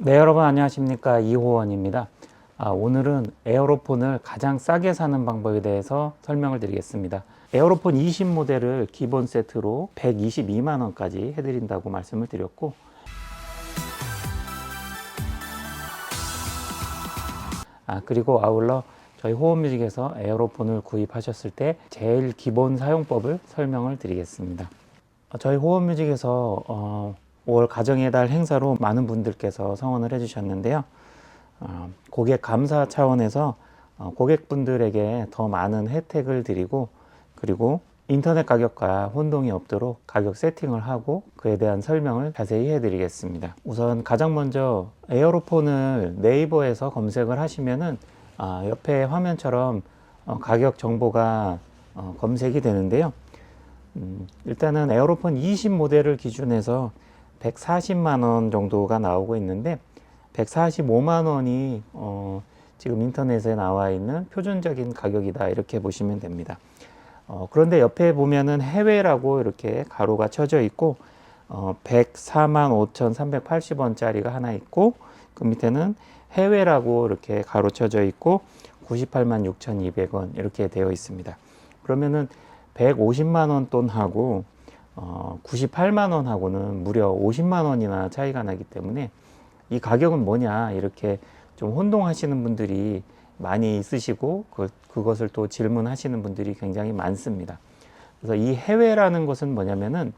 네, 여러분 안녕하십니까, 이호원입니다. 오늘은 에어로폰을 가장 싸게 사는 방법에 대해서 설명을 드리겠습니다. 에어로폰 20 모델을 기본 세트로 122만 원까지 해드린다고 말씀을 드렸고, 그리고 아울러 저희 호흡뮤직에서 에어로폰을 구입하셨을 때 제일 기본 사용법을 설명을 드리겠습니다. 저희 호흡뮤직에서 5월 가정의 달 행사로 많은 분들께서 성원을 해주셨는데요. 고객 감사 차원에서 고객분들에게 더 많은 혜택을 드리고, 그리고 인터넷 가격과 혼동이 없도록 가격 세팅을 하고 그에 대한 설명을 자세히 해드리겠습니다. 우선 가장 먼저 에어로폰을 네이버에서 검색을 하시면은 옆에 화면처럼 가격 정보가 검색이 되는데요. 일단은 에어로폰 20 모델을 기준해서 140만 원 정도가 나오고 있는데, 145만 원이 지금 인터넷에 나와 있는 표준적인 가격이다, 이렇게 보시면 됩니다. 그런데 옆에 보면은 해외라고 이렇게 가로가 쳐져 있고, 104만 5,380원짜리가 하나 있고, 그 밑에는 해외라고 이렇게 가로 쳐져 있고 98만 6,200원 이렇게 되어 있습니다. 그러면은 150만 원 돈하고 98만 원하고는 무려 50만 원이나 차이가 나기 때문에 이 가격은 뭐냐, 이렇게 좀 혼동하시는 분들이 많이 있으시고, 그것을 또 질문하시는 분들이 굉장히 많습니다. 그래서 이 해외라는 것은 뭐냐면은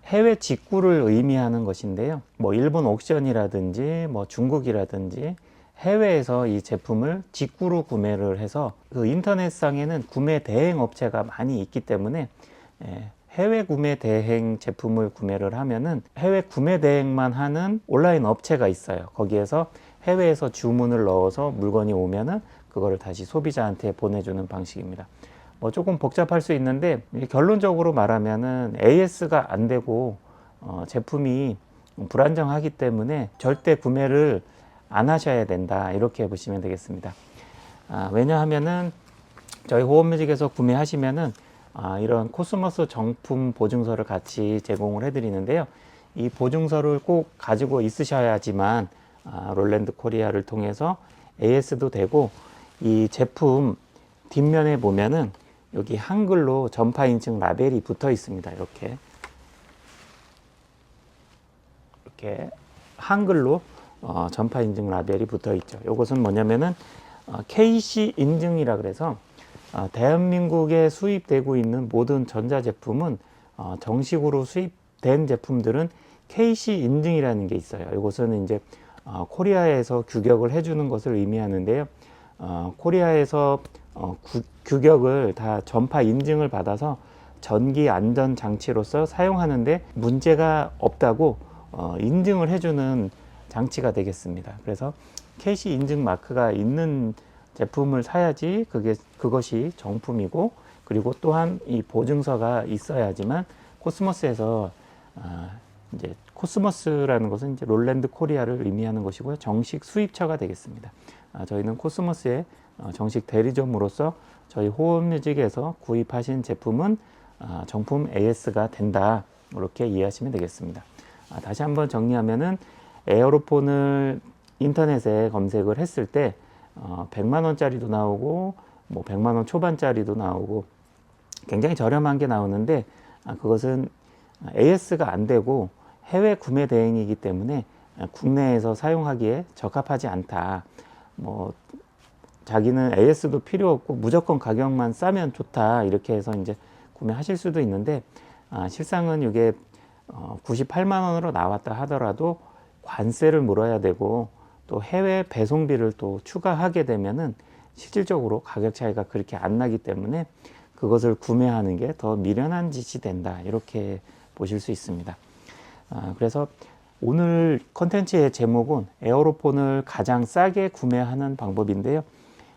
해외 직구를 의미하는 것인데요. 뭐 일본 옥션이라든지 뭐 중국이라든지 해외에서 이 제품을 직구로 구매를 해서 그 인터넷상에는 구매 대행 업체가 많이 있기 때문에 해외 구매 대행 제품을 구매를 하면은 해외 구매 대행만 하는 온라인 업체가 있어요. 거기에서 해외에서 주문을 넣어서 물건이 오면은 그거를 다시 소비자한테 보내주는 방식입니다. 뭐 조금 복잡할 수 있는데 결론적으로 말하면은 AS가 안 되고 제품이 불안정하기 때문에 절대 구매를 안 하셔야 된다, 이렇게 보시면 되겠습니다. 왜냐하면은 저희 호흡뮤직에서 구매하시면은 이런 코스모스 정품 보증서를 같이 제공을 해드리는데요. 이 보증서를 꼭 가지고 있으셔야지만 롤랜드 코리아를 통해서 AS도 되고, 이 제품 뒷면에 보면은 여기 한글로 전파 인증 라벨이 붙어 있습니다. 이렇게 한글로 전파 인증 라벨이 붙어 있죠. 이것은 뭐냐면은 KC 인증이라 그래서 대한민국에 수입되고 있는 모든 전자제품은 정식으로 수입된 제품들은 KC 인증이라는 게 있어요. 이것은 이제 코리아에서 규격을 해주는 것을 의미하는데요. 코리아에서 규격을 다 전파 인증을 받아서 전기 안전 장치로서 사용하는데 문제가 없다고 인증을 해주는 장치가 되겠습니다. 그래서 KC 인증 마크가 있는 제품을 사야지 그것이 정품이고, 그리고 또한 이 보증서가 있어야지만 코스모스에서 이제 코스모스라는 것은 이제 롤랜드 코리아를 의미하는 것이고요. 정식 수입처가 되겠습니다. 저희는 코스모스의 정식 대리점으로서 저희 호흡뮤직에서 구입하신 제품은 정품 AS가 된다, 이렇게 이해하시면 되겠습니다. 다시 한번 정리하면은 에어로폰을 인터넷에 검색을 했을 때 100만 원짜리도 나오고 뭐 100만 원 초반짜리도 나오고 굉장히 저렴한 게 나오는데, 그것은 AS가 안 되고 해외 구매 대행이기 때문에 국내에서 사용하기에 적합하지 않다. 뭐 자기는 AS도 필요 없고 무조건 가격만 싸면 좋다, 이렇게 해서 이제 구매하실 수도 있는데, 실상은 이게 98만 원으로 나왔다 하더라도 관세를 물어야 되고, 또 해외 배송비를 또 추가하게 되면은 실질적으로 가격 차이가 그렇게 안 나기 때문에 그것을 구매하는 게 더 미련한 짓이 된다, 이렇게 보실 수 있습니다. 그래서 오늘 컨텐츠의 제목은 에어로폰을 가장 싸게 구매하는 방법인데요.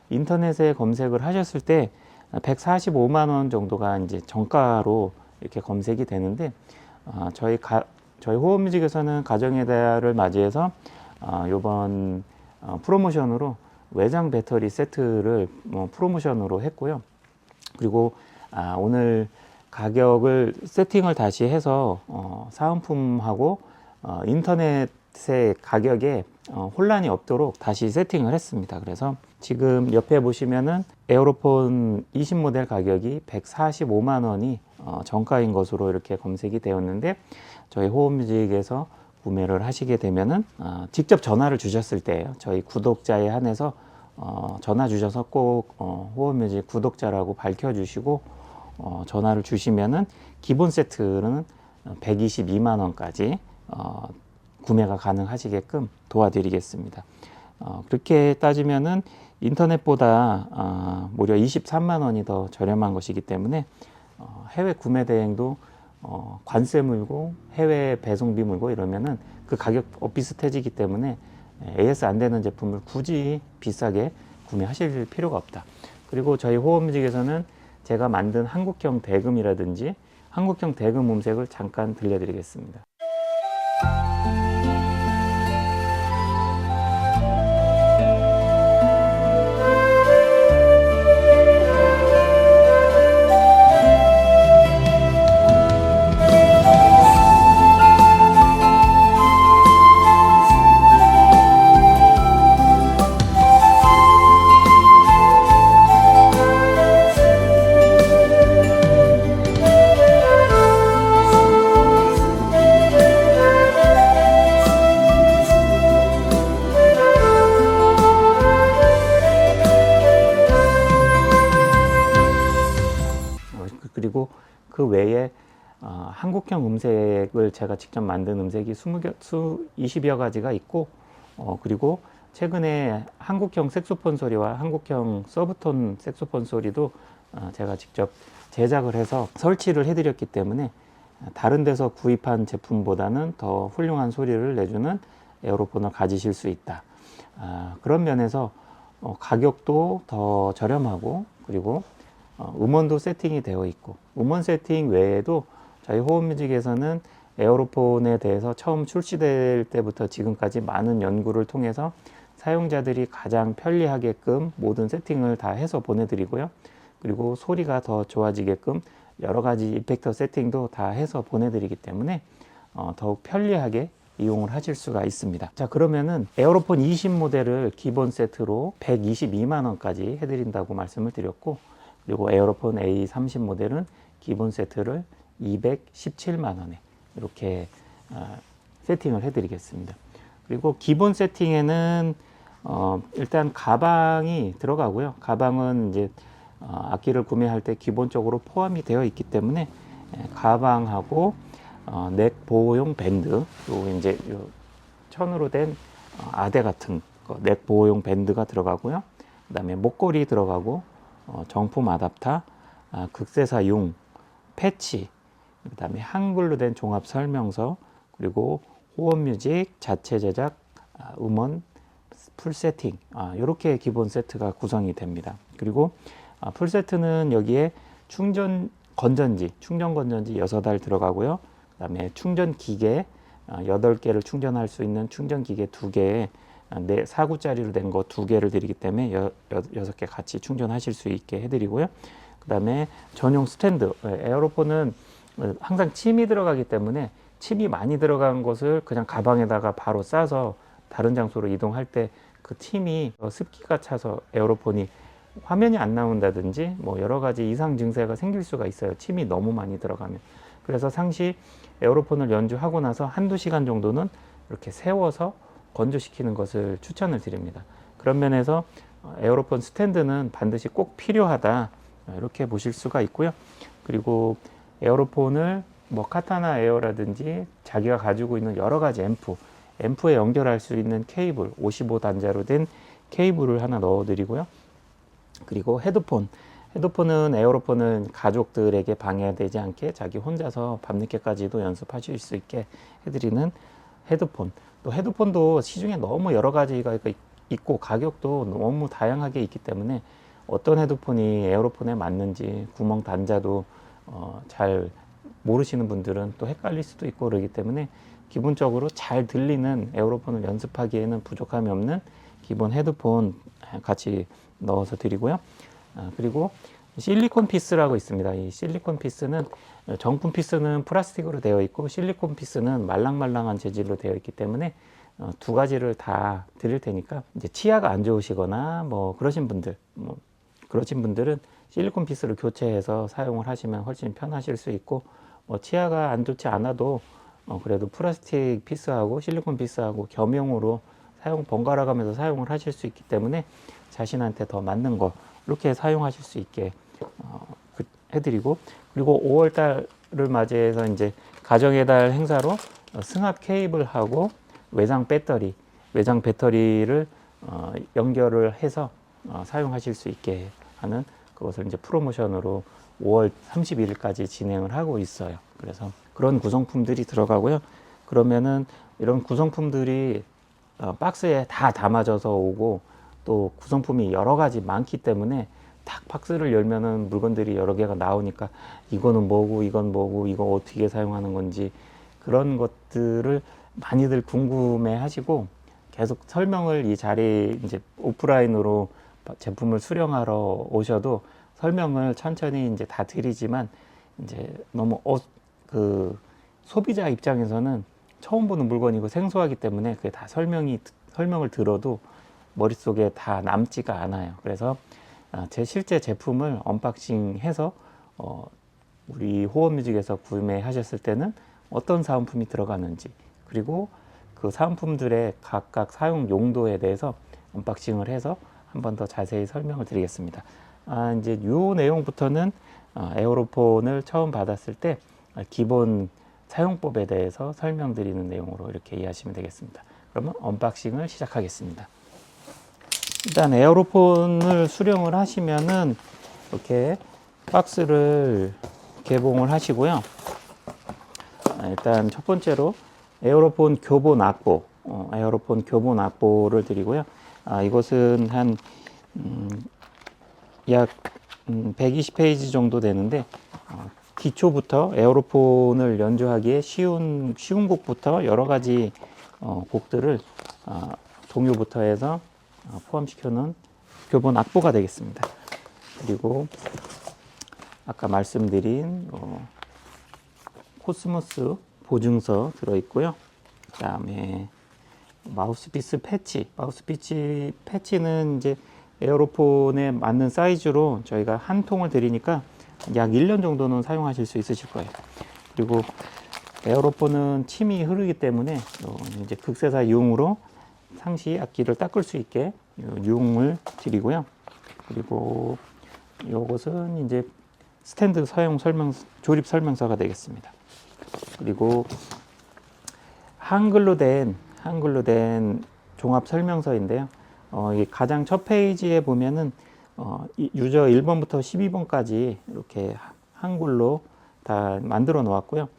인터넷에 검색을 하셨을 때 145만 원 정도가 이제 정가로 이렇게 검색이 되는데, 저희 호흡뮤직에서는 가정의 달을 맞이해서 이번 프로모션으로 외장 배터리 세트를 프로모션으로 했고요. 그리고 오늘 가격을 세팅을 다시 해서 사은품하고 인터넷 헤드셋의 가격에 혼란이 없도록 다시 세팅을 했습니다. 그래서 지금 옆에 보시면은 에어로폰 20 모델 가격이 145만 원이 정가인 것으로 이렇게 검색이 되었는데, 저희 호흡뮤직에서 구매를 하시게 되면은 직접 전화를 주셨을 때예요. 저희 구독자에 한해서 전화 주셔서 꼭 호흡뮤직 구독자라고 밝혀주시고 전화를 주시면은 기본 세트는 122만 원까지 구매가 가능하시게끔 도와드리겠습니다. 그렇게 따지면은 인터넷보다 무려 23만 원이 더 저렴한 것이기 때문에 해외 구매 대행도 관세 물고 해외 배송비 물고 이러면은 그 가격 비슷해지기 때문에 AS 안 되는 제품을 굳이 비싸게 구매하실 필요가 없다. 그리고 저희 호흡뮤직에서는 제가 만든 한국형 대금이라든지 한국형 대금 음색을 잠깐 들려드리겠습니다. 그리고 그 외에 한국형 음색을 제가 직접 만든 음색이 20여 가지가 있고, 그리고 최근에 한국형 색소폰 소리와 한국형 서브톤 색소폰 소리도 제가 직접 제작을 해서 설치를 해드렸기 때문에 다른 데서 구입한 제품보다는 더 훌륭한 소리를 내주는 에어로폰을 가지실 수 있다. 그런 면에서 가격도 더 저렴하고, 그리고 음원도 세팅이 되어 있고, 음원 세팅 외에도 저희 호흡뮤직에서는 에어로폰에 대해서 처음 출시될 때부터 지금까지 많은 연구를 통해서 사용자들이 가장 편리하게끔 모든 세팅을 다 해서 보내드리고요. 그리고 소리가 더 좋아지게끔 여러 가지 이펙터 세팅도 다 해서 보내드리기 때문에 더욱 편리하게 이용을 하실 수가 있습니다. 자, 그러면은 에어로폰 20 모델을 기본 세트로 122만 원까지 해드린다고 말씀을 드렸고, 그리고 에어로폰 A30 모델은 기본 세트를 217만 원에 이렇게 세팅을 해드리겠습니다. 그리고 기본 세팅에는 일단 가방이 들어가고요. 가방은 이제 악기를 구매할 때 기본적으로 포함이 되어 있기 때문에 가방하고 넥 보호용 밴드, 또 이제 천으로 된 아대 같은 넥 보호용 밴드가 들어가고요. 그다음에 목걸이 들어가고 정품 아답터, 극세사용 패치, 그 다음에 한글로 된 종합 설명서, 그리고 호흡뮤직 자체 제작 음원 풀 세팅, 이렇게 기본 세트가 구성이 됩니다. 그리고 풀 세트는 여기에 충전 건전지 6알 들어가고요. 그 다음에 충전 기계 8개를 충전할 수 있는 충전 기계 2개에 4구짜리로 된 거 2개를 드리기 때문에 6개 같이 충전하실 수 있게 해드리고요. 그 다음에 전용 스탠드, 에어로폰은 항상 침이 들어가기 때문에 침이 많이 들어간 것을 그냥 가방에다가 바로 싸서 다른 장소로 이동할 때 그 침이 습기가 차서 에어로폰이 화면이 안 나온다든지 뭐 여러 가지 이상 증세가 생길 수가 있어요. 침이 너무 많이 들어가면. 그래서 상시 에어로폰을 연주하고 나서 한두 시간 정도는 이렇게 세워서 건조시키는 것을 추천을 드립니다. 그런 면에서 에어로폰 스탠드는 반드시 꼭 필요하다, 이렇게 보실 수가 있고요. 그리고 에어로폰을 뭐 카타나 에어라든지 자기가 가지고 있는 여러 가지 앰프에 연결할 수 있는 케이블 55단자로 된 케이블을 하나 넣어 드리고요. 그리고 헤드폰은 에어로폰은 가족들에게 방해되지 않게 자기 혼자서 밤늦게까지도 연습하실 수 있게 해드리는 헤드폰. 또 헤드폰도 시중에 너무 여러 가지가 있고 가격도 너무 다양하게 있기 때문에 어떤 헤드폰이 에어로폰에 맞는지 구멍 단자도 잘 모르시는 분들은 또 헷갈릴 수도 있고 그러기 때문에 기본적으로 잘 들리는 에어로폰을 연습하기에는 부족함이 없는 기본 헤드폰 같이 넣어서 드리고요. 그리고 실리콘 피스라고 있습니다. 이 실리콘 피스는 정품 피스는 플라스틱으로 되어 있고 실리콘 피스는 말랑말랑한 재질로 되어 있기 때문에 두 가지를 다 드릴 테니까 이제 치아가 안 좋으시거나 그러신 분들은 실리콘 피스를 교체해서 사용을 하시면 훨씬 편하실 수 있고, 치아가 안 좋지 않아도 그래도 플라스틱 피스하고 실리콘 피스하고 겸용으로 번갈아 가면서 사용을 하실 수 있기 때문에 자신한테 더 맞는 거 이렇게 사용하실 수 있게 해드리고, 그리고 5월 달을 맞이해서 이제 가정의 달 행사로 승합 케이블하고 외장 배터리를 연결을 해서 사용하실 수 있게 하는 그것을 이제 프로모션으로 5월 31일까지 진행을 하고 있어요. 그래서 그런 구성품들이 들어가고요. 그러면은 이런 구성품들이 박스에 다 담아져서 오고, 또 구성품이 여러 가지 많기 때문에 딱 박스를 열면은 물건들이 여러 개가 나오니까 이거는 뭐고 이건 뭐고 이거 어떻게 사용하는 건지 그런 것들을 많이들 궁금해 하시고, 계속 설명을 이 자리에 이제 오프라인으로 제품을 수령하러 오셔도 설명을 천천히 이제 다 드리지만, 이제 너무 그 소비자 입장에서는 처음 보는 물건이고 생소하기 때문에 그게 다 설명을 들어도 머릿속에 다 남지가 않아요. 그래서 제 실제 제품을 언박싱해서 우리 호흡뮤직에서 구매하셨을 때는 어떤 사은품이 들어가는지, 그리고 그 사은품들의 각각 사용 용도에 대해서 언박싱을 해서 한 번 더 자세히 설명을 드리겠습니다. 이제 이 내용부터는 에어로폰을 처음 받았을 때 기본 사용법에 대해서 설명드리는 내용으로 이렇게 이해하시면 되겠습니다. 그러면 언박싱을 시작하겠습니다. 일단 에어로폰을 수령을 하시면은 이렇게 박스를 개봉을 하시고요. 일단 첫 번째로 에어로폰 교본 악보를 드리고요. 이것은 한 약 120페이지 정도 되는데, 기초부터 에어로폰을 연주하기에 쉬운 곡부터 여러 가지 곡들을 동요부터 해서 포함시켜 놓은 교본 악보가 되겠습니다. 그리고 아까 말씀드린 코스모스 보증서 들어있고요. 그 다음에 마우스피스 패치는 이제 에어로폰에 맞는 사이즈로 저희가 한 통을 드리니까 약 1년 정도는 사용하실 수 있으실 거예요. 그리고 에어로폰은 침이 흐르기 때문에 이제 극세사 유흥으로 상시 악기를 닦을 수 있게 유흥을 드리고요. 그리고 이것은 이제 스탠드 조립 설명서가 되겠습니다. 그리고 한글로 된 종합 설명서인데요. 이게 가장 첫 페이지에 보면은 유저 1번부터 12번까지 이렇게 한글로 다 만들어 놓았고요.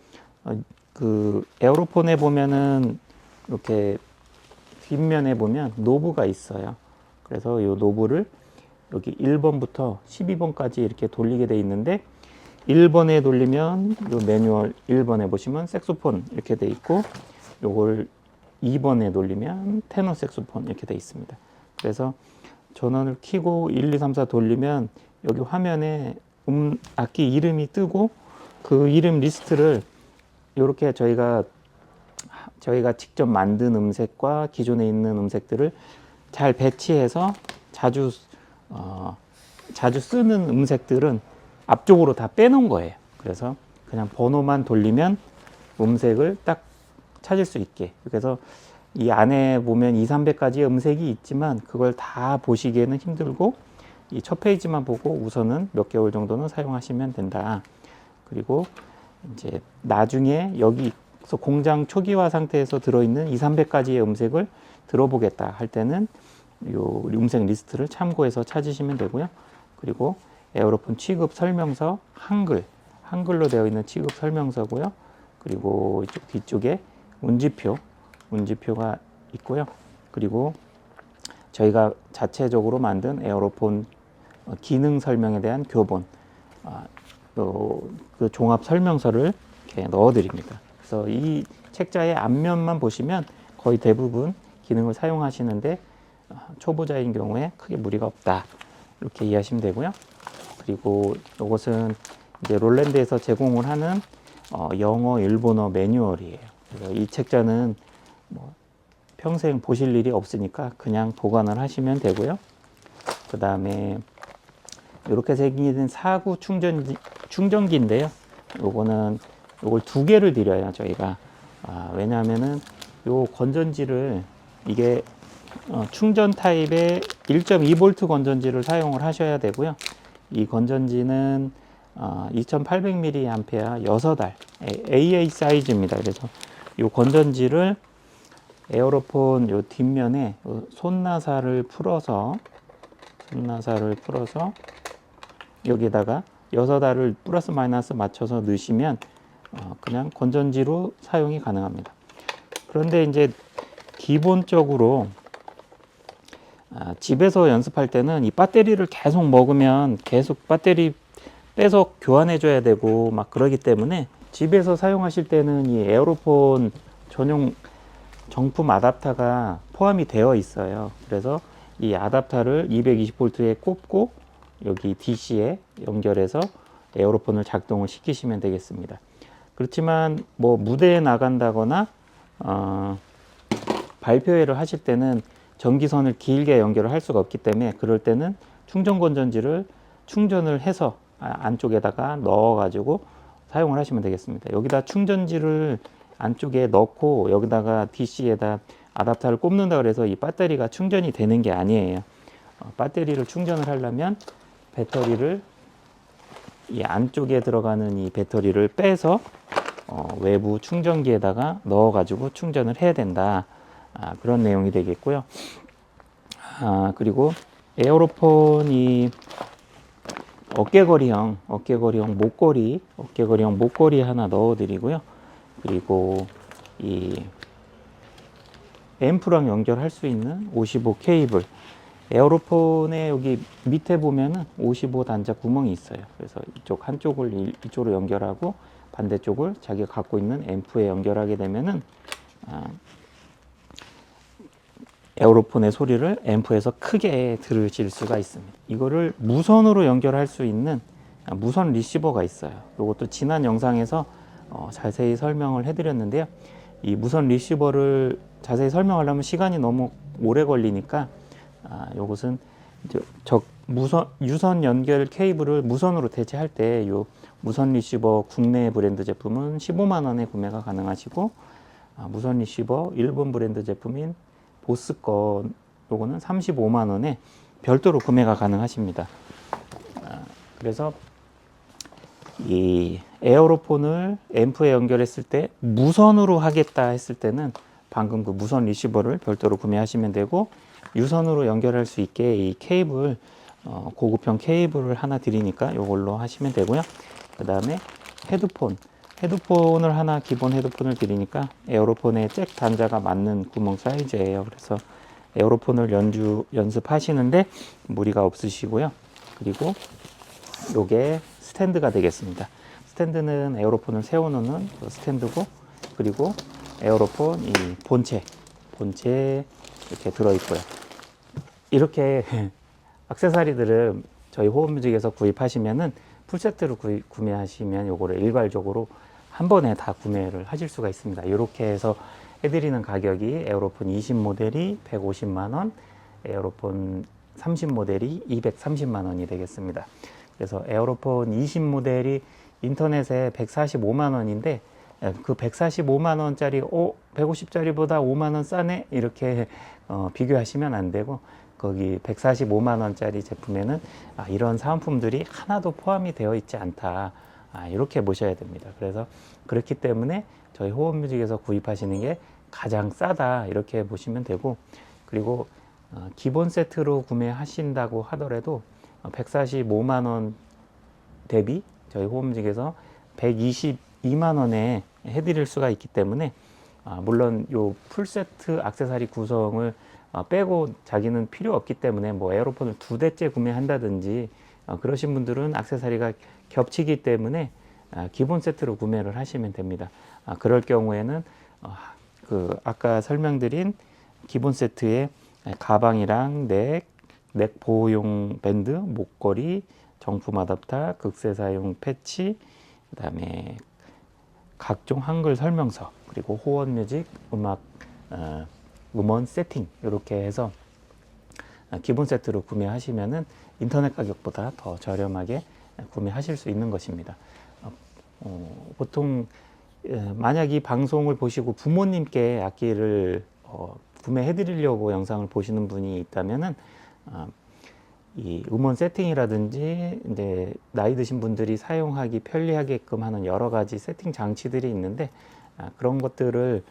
그 에어로폰에 보면은 이렇게 뒷면에 보면 노브가 있어요. 그래서 이 노브를 여기 1번부터 12번까지 이렇게 돌리게 돼 있는데, 1번에 돌리면 이 매뉴얼 1번에 보시면 색소폰 이렇게 돼 있고, 요걸 2번에 돌리면 테너 색소폰 이렇게 돼 있습니다. 그래서 전원을 켜고 1, 2, 3, 4 돌리면 여기 화면에 악기 이름이 뜨고, 그 이름 리스트를 이렇게 저희가 직접 만든 음색과 기존에 있는 음색들을 잘 배치해서 자주 쓰는 음색들은 앞쪽으로 다 빼놓은 거예요. 그래서 그냥 번호만 돌리면 음색을 딱 찾을 수 있게. 그래서 이 안에 보면 2, 300가지의 음색이 있지만 그걸 다 보시기에는 힘들고, 이 첫 페이지만 보고 우선은 몇 개월 정도는 사용하시면 된다. 그리고 이제 나중에 여기서 공장 초기화 상태에서 들어있는 2, 300가지의 음색을 들어보겠다 할 때는 요 음색 리스트를 참고해서 찾으시면 되고요. 그리고 에어로폰 취급 설명서 한글로 되어 있는 취급 설명서고요. 그리고 이쪽 뒤쪽에 운지표가 있고요. 그리고 저희가 자체적으로 만든 에어로폰 기능 설명에 대한 교본, 그 종합 설명서를 이렇게 넣어 드립니다. 그래서 이 책자의 앞면만 보시면 거의 대부분 기능을 사용하시는데 초보자인 경우에 크게 무리가 없다, 이렇게 이해하시면 되고요. 그리고 이것은 이제 롤랜드에서 제공을 하는 영어, 일본어 매뉴얼이에요. 그래서 이 책자는 평생 보실 일이 없으니까 그냥 보관을 하시면 되고요. 그 다음에 이렇게 생긴 사구 충전기인데요. 요걸 두 개를 드려요, 저희가. 왜냐하면은 요 건전지를 이게 충전 타입의 1.2V 건전지를 사용을 하셔야 되고요. 이 건전지는 2800mAh 6알 AA 사이즈입니다. 그래서 이 건전지를 에어로폰 요 뒷면에 손나사를 풀어서 여기다가 6알을 플러스 마이너스 맞춰서 넣으시면 그냥 건전지로 사용이 가능합니다. 그런데 이제 기본적으로 집에서 연습할 때는 이 배터리를 계속 먹으면 계속 배터리 빼서 교환해 줘야 되고 막 그러기 때문에 집에서 사용하실 때는 이 에어로폰 전용 정품 아답터가 포함이 되어 있어요. 그래서 이 아답터를 220V에 꼽고 여기 DC에 연결해서 에어로폰을 작동을 시키시면 되겠습니다. 그렇지만 뭐 무대에 나간다거나 발표회를 하실 때는 전기선을 길게 연결을 할 수가 없기 때문에 그럴 때는 충전 건전지를 충전을 해서 안쪽에다가 넣어 가지고 사용을 하시면 되겠습니다. 여기다 충전지를 안쪽에 넣고 여기다가 DC에다 아답터를 꼽는다 그래서 이 배터리가 충전이 되는 게 아니에요. 배터리를 충전을 하려면 배터리를 이 안쪽에 들어가는 이 배터리를 빼서 외부 충전기에다가 넣어 가지고 충전을 해야 된다. 그런 내용이 되겠고요. 그리고 에어로폰이 어깨거리형 목걸이 하나 넣어 드리고요. 그리고 이 앰프랑 연결할 수 있는 55 케이블, 에어로폰에 여기 밑에 보면은 55 단자 구멍이 있어요. 그래서 이쪽 한쪽을 이쪽으로 연결하고 반대쪽을 자기가 갖고 있는 앰프에 연결하게 되면은 에어로폰의 소리를 앰프에서 크게 들으실 수가 있습니다. 이거를 무선으로 연결할 수 있는 무선 리시버가 있어요. 이것도 지난 영상에서 자세히 설명을 해드렸는데요. 이 무선 리시버를 자세히 설명하려면 시간이 너무 오래 걸리니까 이것은 유선 연결 케이블을 무선으로 대체할 때 이 무선 리시버 국내 브랜드 제품은 15만 원에 구매가 가능하시고 무선 리시버 일본 브랜드 제품인 보스 거 요거는 35만 원에 별도로 구매가 가능하십니다. 그래서 이 에어로폰을 앰프에 연결했을 때 무선으로 하겠다 했을 때는 방금 그 무선 리시버를 별도로 구매하시면 되고, 유선으로 연결할 수 있게 이 케이블 고급형 케이블을 하나 드리니까 이걸로 하시면 되고요. 그 다음에 헤드폰을 하나, 기본 헤드폰을 드리니까 에어로폰에 잭 단자가 맞는 구멍 사이즈예요. 그래서 에어로폰을 연습하시는데 무리가 없으시고요. 그리고 요게 스탠드가 되겠습니다. 스탠드는 에어로폰을 세워놓는 스탠드고, 그리고 에어로폰 이 본체 이렇게 들어있고요. 이렇게 액세서리들을 저희 호흡뮤직에서 구입하시면은 풀세트로 구매하시면 요거를 일괄적으로 한 번에 다 구매를 하실 수가 있습니다. 이렇게 해서 해드리는 가격이 에어로폰 20 모델이 150만 원, 에어로폰 30 모델이 230만 원이 되겠습니다. 그래서 에어로폰 20 모델이 인터넷에 145만 원인데 그 145만 원짜리 150짜리보다 5만 원 싸네 이렇게 비교하시면 안 되고, 거기 145만 원짜리 제품에는 이런 사은품들이 하나도 포함이 되어 있지 않다, 이렇게 보셔야 됩니다. 그래서 그렇기 때문에 저희 호흡뮤직에서 구입하시는 게 가장 싸다 이렇게 보시면 되고, 그리고 기본 세트로 구매하신다고 하더라도 145만 원 대비 저희 호흡뮤직에서 122만 원에 해드릴 수가 있기 때문에, 물론 요 풀세트 액세서리 구성을 빼고 자기는 필요 없기 때문에 뭐 에어로폰을 2대째 구매한다든지 그러신 분들은 액세서리가 겹치기 때문에 기본 세트로 구매를 하시면 됩니다. 그럴 경우에는 그 아까 설명드린 기본 세트에 가방이랑 넥 보호용 밴드, 목걸이, 정품 아답터, 극세사용 패치, 그 다음에 각종 한글 설명서, 그리고 호언뮤직 음악 음원 세팅 이렇게 해서 기본 세트로 구매하시면은 인터넷 가격보다 더 저렴하게 구매하실 수 있는 것입니다. 보통 만약 이 방송을 보시고 부모님께 악기를 구매해 드리려고 영상을 보시는 분이 있다면은 이 음원 세팅이라든지 이제 나이 드신 분들이 사용하기 편리하게끔 하는 여러 가지 세팅 장치들이 있는데 그런 것들을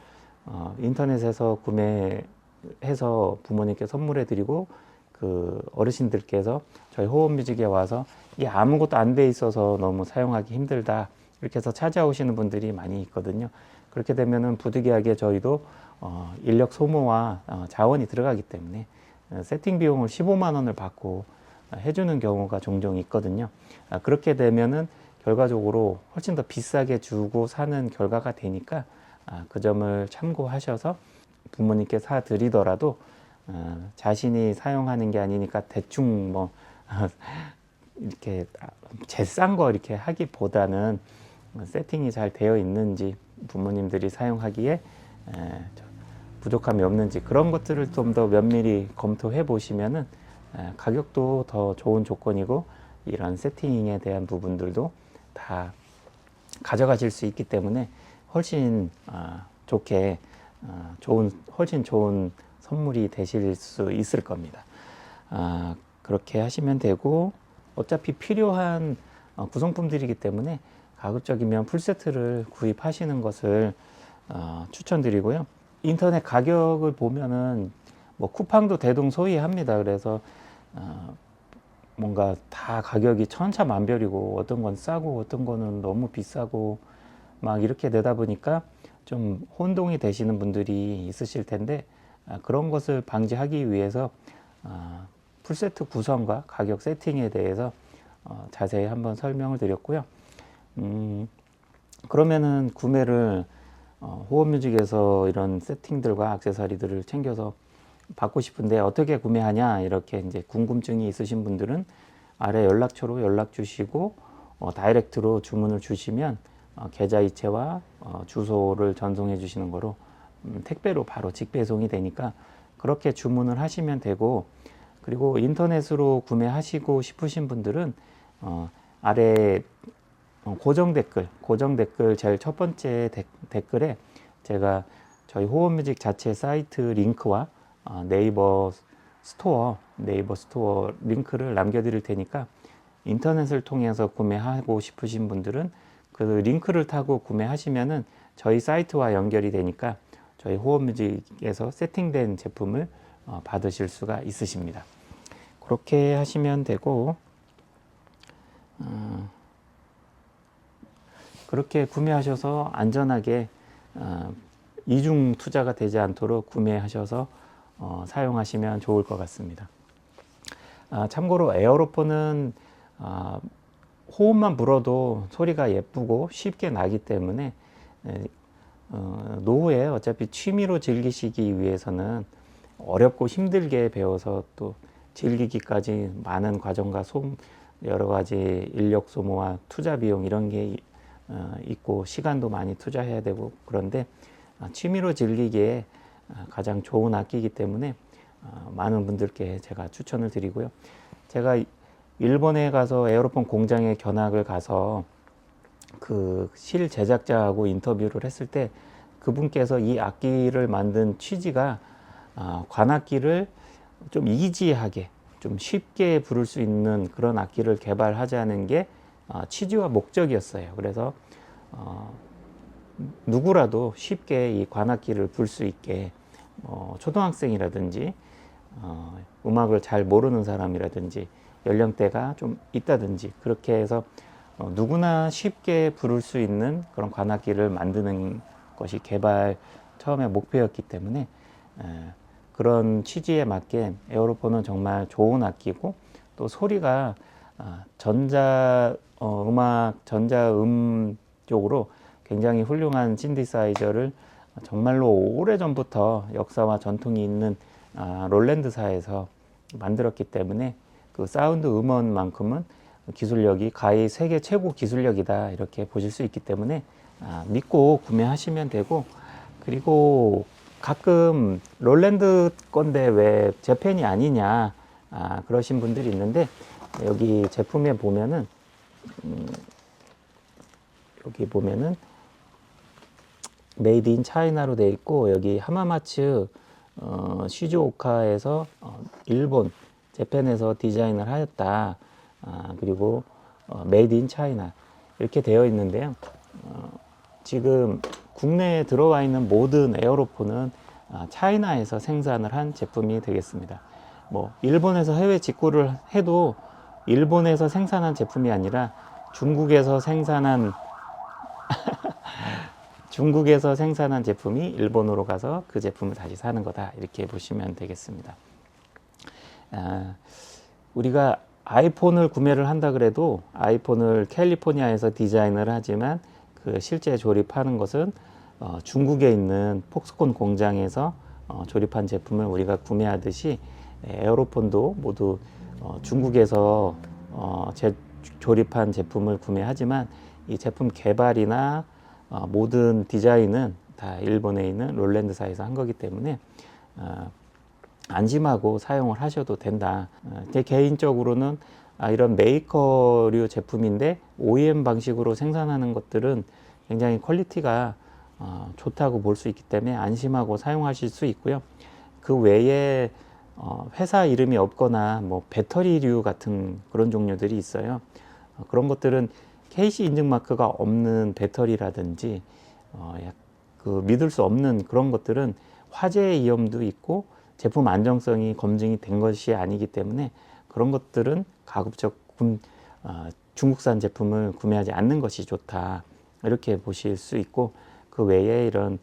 인터넷에서 구매해서 부모님께 선물해 드리고 그 어르신들께서 저희 호흡뮤직에 와서 이게 아무것도 안 돼 있어서 너무 사용하기 힘들다 이렇게 해서 찾아오시는 분들이 많이 있거든요. 그렇게 되면은 부득이하게 저희도 인력 소모와 자원이 들어가기 때문에 세팅 비용을 15만 원을 받고 해주는 경우가 종종 있거든요. 그렇게 되면은 결과적으로 훨씬 더 비싸게 주고 사는 결과가 되니까 그 점을 참고하셔서 부모님께 사 드리더라도 자신이 사용하는 게 아니니까 대충 뭐 이렇게 제싼 거 이렇게 하기보다는 세팅이 잘 되어 있는지 부모님들이 사용하기에 부족함이 없는지 그런 것들을 좀 더 면밀히 검토해 보시면은 가격도 더 좋은 조건이고 이런 세팅에 대한 부분들도 다 가져가실 수 있기 때문에 훨씬 좋게 훨씬 좋은 선물이 되실 수 있을 겁니다. 그렇게 하시면 되고 어차피 필요한 구성품들이기 때문에 가급적이면 풀세트를 구입하시는 것을 추천드리고요. 인터넷 가격을 보면은 뭐 쿠팡도 대동소이합니다. 그래서 뭔가 다 가격이 천차만별이고 어떤 건 싸고 어떤 거는 너무 비싸고 막 이렇게 되다 보니까 좀 혼동이 되시는 분들이 있으실 텐데 그런 것을 방지하기 위해서 풀세트 구성과 가격 세팅에 대해서 자세히 한번 설명을 드렸고요. 그러면은 구매를 호흡뮤직에서 이런 세팅들과 액세서리들을 챙겨서 받고 싶은데 어떻게 구매하냐 이렇게 이제 궁금증이 있으신 분들은 아래 연락처로 연락 주시고 다이렉트로 주문을 주시면 계좌이체와 주소를 전송해 주시는 거로 택배로 바로 직배송이 되니까 그렇게 주문을 하시면 되고 그리고 인터넷으로 구매하시고 싶으신 분들은 아래 고정 댓글 제일 첫 번째 댓글에 제가 저희 호흡뮤직 자체 사이트 링크와 네이버 스토어 링크를 남겨드릴 테니까 인터넷을 통해서 구매하고 싶으신 분들은 그 링크를 타고 구매하시면은 저희 사이트와 연결이 되니까 저희 호흡뮤직에서 세팅된 제품을 받으실 수가 있으십니다. 그렇게 하시면 되고 그렇게 구매하셔서 안전하게 이중 투자가 되지 않도록 구매하셔서 사용하시면 좋을 것 같습니다. 참고로 에어로폰은 호흡만 불어도 소리가 예쁘고 쉽게 나기 때문에 노후에 어차피 취미로 즐기시기 위해서는 어렵고 힘들게 배워서 또 즐기기까지 많은 과정과 여러 가지 인력 소모와 투자 비용 이런 게 있고 시간도 많이 투자해야 되고 그런데 취미로 즐기기에 가장 좋은 악기이기 때문에 많은 분들께 제가 추천을 드리고요. 제가 일본에 가서 에어로폰 공장에 견학을 가서 그 실 제작자하고 인터뷰를 했을 때 그분께서 이 악기를 만든 취지가 관악기를 좀 이지하게 좀 쉽게 부를 수 있는 그런 악기를 개발하자는 게 취지와 목적이었어요. 그래서 누구라도 쉽게 이 관악기를 불 수 있게 초등학생이라든지 음악을 잘 모르는 사람이라든지 연령대가 좀 있다든지 그렇게 해서 누구나 쉽게 부를 수 있는 그런 관악기를 만드는 것이 개발 처음에 목표였기 때문에 그런 취지에 맞게 에어로폰은 정말 좋은 악기고 또 소리가 전자음 쪽으로 굉장히 훌륭한 신디사이저를 정말로 오래전부터 역사와 전통이 있는 롤랜드사에서 만들었기 때문에 그 사운드 음원만큼은 기술력이 가히 세계 최고 기술력이다 이렇게 보실 수 있기 때문에 믿고 구매하시면 되고 그리고 가끔 롤랜드 건데 왜 재팬이 아니냐 그러신 분들이 있는데, 여기 제품에 보면은 여기 보면은 메이드 인 차이나로 되어 있고, 여기 하마마츠 시즈오카에서 일본 재팬에서 디자인을 하였다. 그리고 메이드 인 차이나 이렇게 되어 있는데요. 지금 국내에 들어와 있는 모든 에어로폰은 차이나에서 생산을 한 제품이 되겠습니다. 뭐 일본에서 해외 직구를 해도 일본에서 생산한 제품이 아니라 중국에서 생산한 제품이 일본으로 가서 그 제품을 다시 사는 거다, 이렇게 보시면 되겠습니다. 우리가 아이폰을 구매를 한다 그래도 아이폰을 캘리포니아에서 디자인을 하지만 그 실제 조립하는 것은 중국에 있는 폭스콘 공장에서 조립한 제품을 우리가 구매하듯이, 에어로폰도 모두 중국에서 조립한 제품을 구매하지만 이 제품 개발이나 모든 디자인은 다 일본에 있는 롤랜드사에서 한 거기 때문에 안심하고 사용을 하셔도 된다. 제 개인적으로는 이런 메이커류 제품인데 OEM 방식으로 생산하는 것들은 굉장히 퀄리티가 좋다고 볼 수 있기 때문에 안심하고 사용하실 수 있고요. 그 외에 회사 이름이 없거나 뭐 배터리류 같은 그런 종류들이 있어요. 그런 것들은 KC 인증 마크가 없는 배터리라든지 그 믿을 수 없는 그런 것들은 화재 위험도 있고 제품 안정성이 검증이 된 것이 아니기 때문에 그런 것들은 가급적 중국산 제품을 구매하지 않는 것이 좋다, 이렇게 보실 수 있고, 그 외에 이런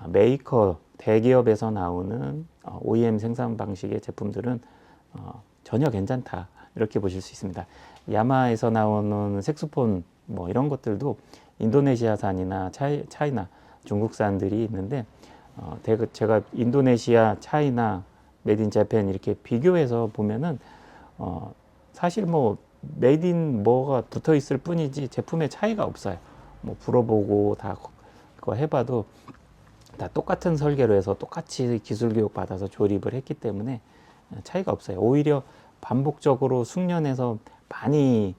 메이커 대기업에서 나오는 OEM 생산 방식의 제품들은 전혀 괜찮다, 이렇게 보실 수 있습니다. 야마에서 나오는 색소폰 뭐 이런 것들도 인도네시아산이나 차이나 중국산들이 있는데, 제가 인도네시아, 차이나, 메이드 인 재팬 이렇게 비교해서 보면은 사실 뭐 메이드 인 뭐가 붙어 있을 뿐이지 제품의 차이가 없어요. 뭐 불어보고 다 그거 해봐도 다 똑같은 설계로 해서 똑같이 기술 교육 받아서 조립을 했기 때문에 차이가 없어요. 오히려 반복적으로 숙련해서 많이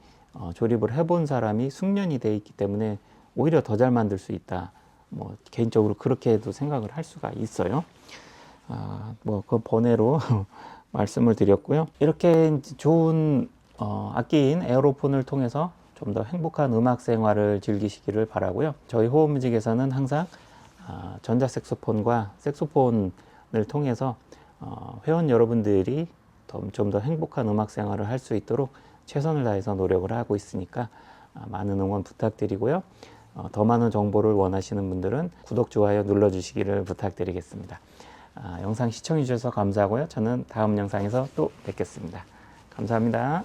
조립을 해본 사람이 숙련이 돼 있기 때문에 오히려 더 잘 만들 수 있다. 뭐 개인적으로 그렇게도 생각을 할 수가 있어요. 뭐 그 번외로 말씀을 드렸고요. 이렇게 좋은 악기인 에어로폰을 통해서 좀 더 행복한 음악 생활을 즐기시기를 바라고요. 저희 호흡뮤직에서는 항상 전자 색소폰과 색소폰을 통해서 회원 여러분들이 좀 더 행복한 음악 생활을 할 수 있도록 최선을 다해서 노력을 하고 있으니까 많은 응원 부탁드리고요. 더 많은 정보를 원하시는 분들은 구독, 좋아요 눌러주시기를 부탁드리겠습니다. 영상 시청해 주셔서 감사하고요. 저는 다음 영상에서 또 뵙겠습니다. 감사합니다.